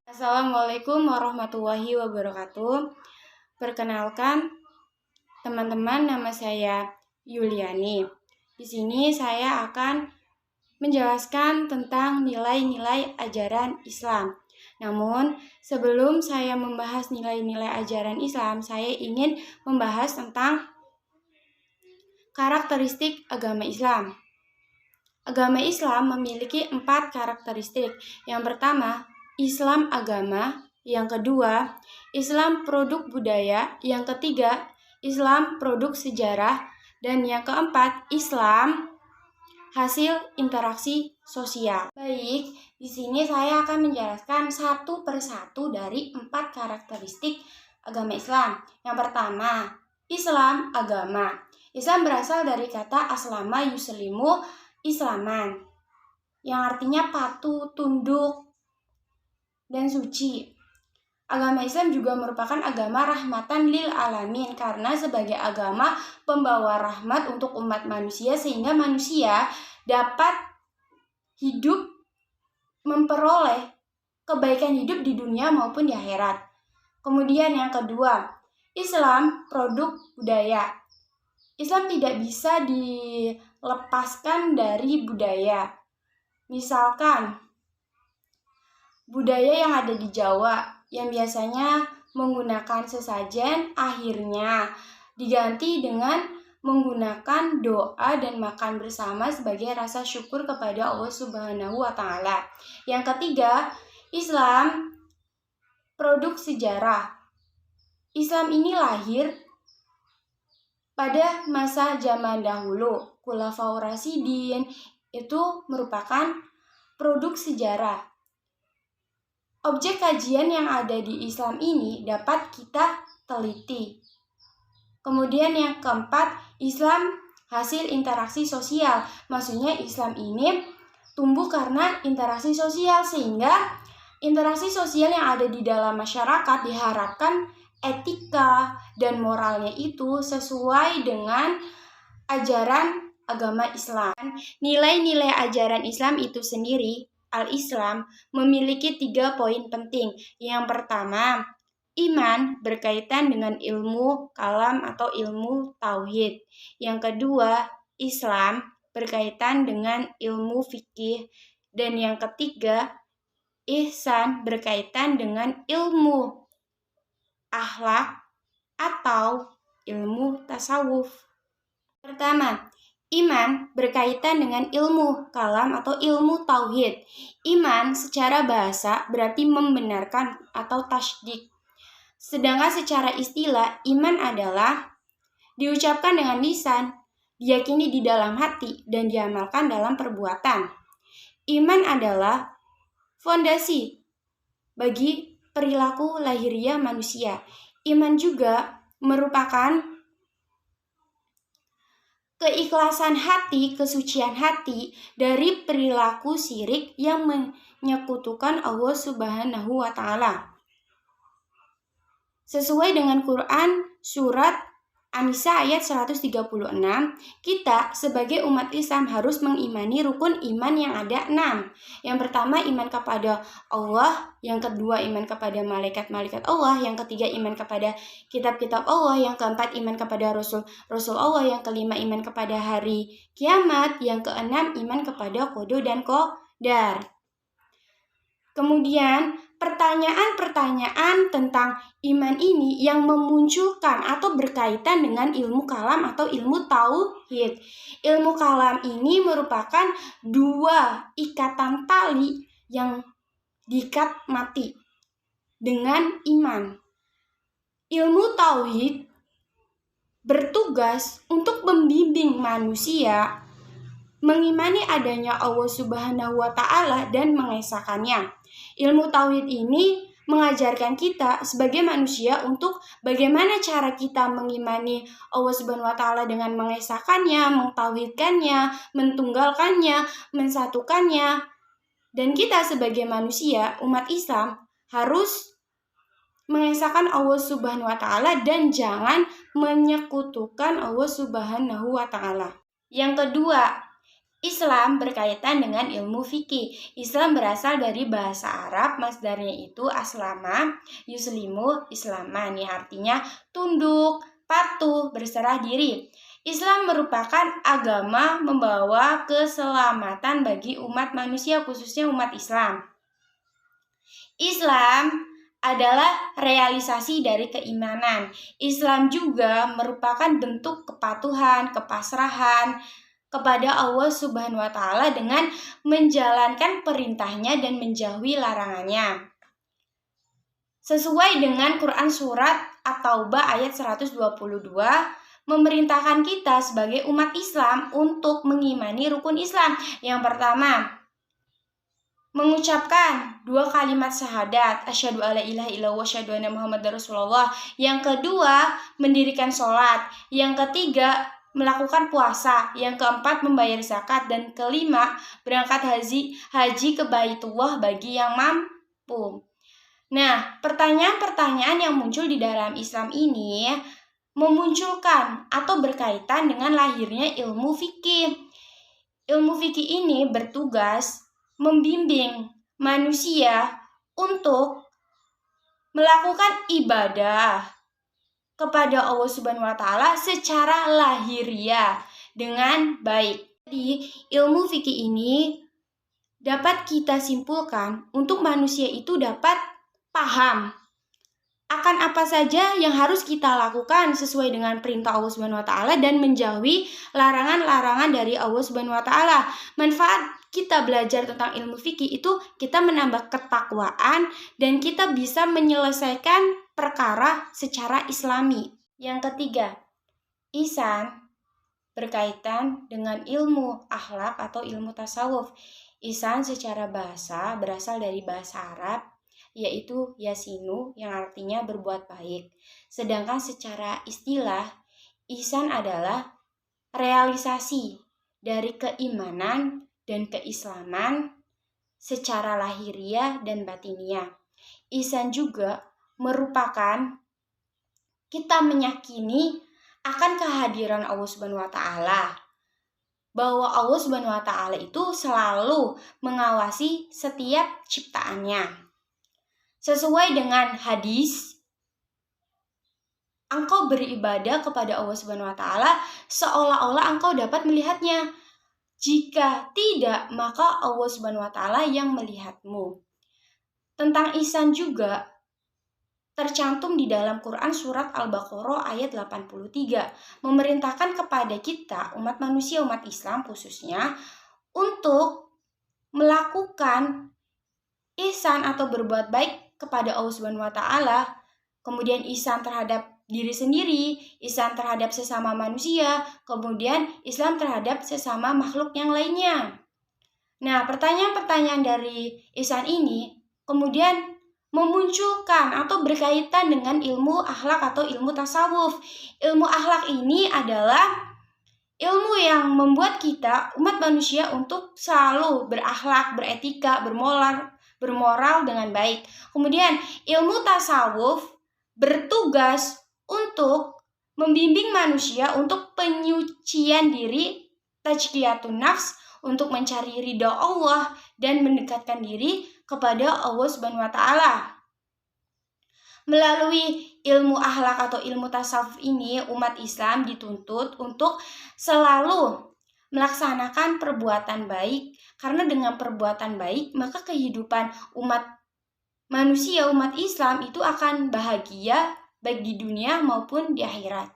Assalamualaikum warahmatullahi wabarakatuh. Perkenalkan, teman-teman, nama saya Yuliani. Di sini saya akan menjelaskan tentang nilai-nilai ajaran Islam. Namun, sebelum saya membahas nilai-nilai ajaran Islam, saya ingin membahas tentang karakteristik agama Islam. Agama Islam memiliki 4 karakteristik. Yang pertama, Islam agama. Yang kedua, Islam produk budaya. Yang ketiga, Islam produk sejarah. Dan yang keempat, Islam hasil interaksi sosial. Baik, di sini saya akan menjelaskan satu persatu dari 4 karakteristik agama Islam. Yang pertama, Islam agama. Islam berasal dari kata aslama yuslimu islaman, yang artinya patuh, tunduk, dan suci. Agama Islam juga merupakan agama rahmatan lil alamin, karena sebagai agama pembawa rahmat untuk umat manusia, sehingga manusia dapat hidup memperoleh kebaikan hidup di dunia maupun di akhirat. Kemudian yang kedua, Islam produk budaya. Islam tidak bisa dilepaskan dari budaya. Misalkan budaya yang ada di Jawa yang biasanya menggunakan sesajen, akhirnya diganti dengan menggunakan doa dan makan bersama sebagai rasa syukur kepada Allah Subhanahu wa Ta'ala. Yang ketiga, Islam produk sejarah. Islam ini lahir pada masa zaman dahulu. Khulafaur Rasyidin itu merupakan produk sejarah. Objek kajian yang ada di Islam ini dapat kita teliti. Kemudian yang keempat, Islam hasil interaksi sosial. Maksudnya Islam ini tumbuh karena interaksi sosial, sehingga interaksi sosial yang ada di dalam masyarakat diharapkan etika dan moralnya itu sesuai dengan ajaran agama Islam. Nilai-nilai ajaran Islam itu sendiri, Al-Islam, memiliki 3 poin penting. Yang pertama, iman berkaitan dengan ilmu kalam atau ilmu tauhid. Yang kedua, Islam berkaitan dengan ilmu fikih. Dan yang ketiga, ihsan berkaitan dengan ilmu akhlak atau ilmu tasawuf. Pertama, iman berkaitan dengan ilmu kalam atau ilmu tauhid. Iman secara bahasa berarti membenarkan atau tasdik. Sedangkan secara istilah, iman adalah diucapkan dengan lisan, diyakini di dalam hati, dan diamalkan dalam perbuatan. Iman adalah fondasi bagi perilaku lahiriah manusia. Iman juga merupakan keikhlasan hati, kesucian hati dari perilaku syirik yang menyekutukan Allah Subhanahu wa Ta'ala. Sesuai dengan Quran surat An-Nisa ayat 136, kita sebagai umat Islam harus mengimani rukun iman yang ada 6. Yang pertama, iman kepada Allah. Yang kedua, iman kepada malaikat-malaikat Allah. Yang ketiga, iman kepada kitab-kitab Allah. Yang keempat, iman kepada Rasul Allah. Yang kelima, iman kepada hari kiamat. Yang keenam, iman kepada qada dan qadar. Kemudian, pertanyaan-pertanyaan tentang iman ini yang memunculkan atau berkaitan dengan ilmu kalam atau ilmu tauhid. Ilmu kalam ini merupakan 2 ikatan tali yang diikat mati dengan iman. Ilmu tauhid bertugas untuk membimbing manusia mengimani adanya Allah Subhanahu wa Ta'ala dan mengesahkannya. Ilmu tauhid ini mengajarkan kita sebagai manusia untuk bagaimana cara kita mengimani Allah Subhanahu wa Ta'ala dengan mengesahkannya, mentauhidkannya, mentunggalkannya, mensatukannya. Dan kita sebagai manusia, umat Islam, harus mengesahkan Allah Subhanahu wa Ta'ala dan jangan menyekutukan Allah Subhanahu wa Ta'ala. Yang kedua, Islam berkaitan dengan ilmu fikih. Islam berasal dari bahasa Arab, masdarnya itu aslama, yuslimu, islaman, yang artinya tunduk, patuh, berserah diri. Islam merupakan agama membawa keselamatan bagi umat manusia, khususnya umat Islam. Islam adalah realisasi dari keimanan. Islam juga merupakan bentuk kepatuhan, kepasrahan kepada Allah Subhanahu wa Ta'ala dengan menjalankan perintahnya dan menjauhi larangannya. Sesuai dengan Quran surat At-Taubah ayat 122, memerintahkan kita sebagai umat Islam untuk mengimani rukun Islam. Yang pertama, mengucapkan 2 kalimat syahadat, asyhadu alla ilaha illallah wa asyhadu anna muhammadar rasulullah. Yang kedua, mendirikan sholat. Yang ketiga, melakukan puasa. Yang keempat, membayar zakat. Dan kelima, berangkat haji ke Baitullah bagi yang mampu. Nah, pertanyaan-pertanyaan yang muncul di dalam Islam ini memunculkan atau berkaitan dengan lahirnya ilmu fikih. Ilmu fikih ini bertugas membimbing manusia untuk melakukan ibadah kepada Allah Subhanahu wa Ta'ala secara lahiriah dengan baik. Jadi, ilmu fikih ini dapat kita simpulkan untuk manusia itu dapat paham akan apa saja yang harus kita lakukan sesuai dengan perintah Allah Subhanahu wa Ta'ala dan menjauhi larangan-larangan dari Allah Subhanahu wa Ta'ala. Manfaat kita belajar tentang ilmu fikih itu kita menambah ketakwaan dan kita bisa menyelesaikan perkara secara islami. Yang ketiga, ihsan berkaitan dengan ilmu akhlak atau ilmu tasawuf. Ihsan secara bahasa berasal dari bahasa Arab, yaitu yasinu, yang artinya berbuat baik. Sedangkan secara istilah, ihsan adalah realisasi dari keimanan dan keislaman secara lahiriah dan batiniah. Ihsan juga merupakan kita meyakini akan kehadiran Allah Subhanahu wa Ta'ala, bahwa Allah Subhanahu wa Ta'ala itu selalu mengawasi setiap ciptaannya. Sesuai dengan hadis, engkau beribadah kepada Allah Subhanahu wa Ta'ala seolah-olah engkau dapat melihatnya. Jika tidak, maka Allah Subhanahu wa Ta'ala yang melihatmu. Tentang ihsan juga tercantum di dalam Quran surat Al-Baqarah ayat 83, memerintahkan kepada kita umat manusia, umat Islam khususnya, untuk melakukan ihsan atau berbuat baik kepada Allah Subhanahu wa Ta'ala. Kemudian ihsan terhadap diri sendiri, ihsan terhadap sesama manusia, kemudian Islam terhadap sesama makhluk yang lainnya. Nah, pertanyaan-pertanyaan dari ihsan ini kemudian memunculkan atau berkaitan dengan ilmu akhlak atau ilmu tasawuf. Ilmu akhlak ini adalah ilmu yang membuat kita, umat manusia, untuk selalu berakhlak, beretika, bermoral dengan baik. Kemudian ilmu tasawuf bertugas untuk membimbing manusia untuk penyucian diri, tazkiyatun nafs, untuk mencari ridha Allah dan mendekatkan diri kepada Allah Subhanahu wa Ta'ala. Melalui ilmu akhlak atau ilmu tasawuf ini, umat Islam dituntut untuk selalu melaksanakan perbuatan baik, karena dengan perbuatan baik maka kehidupan umat manusia, umat Islam itu akan bahagia baik di dunia maupun di akhirat.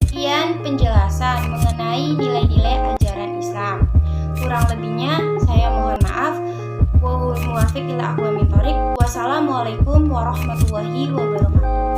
Sekian penjelasan mengenai nilai-nilai ajaran Islam. Kurang lebihnya saya mohon maaf. Wassalamualaikum warahmatullahi wabarakatuh.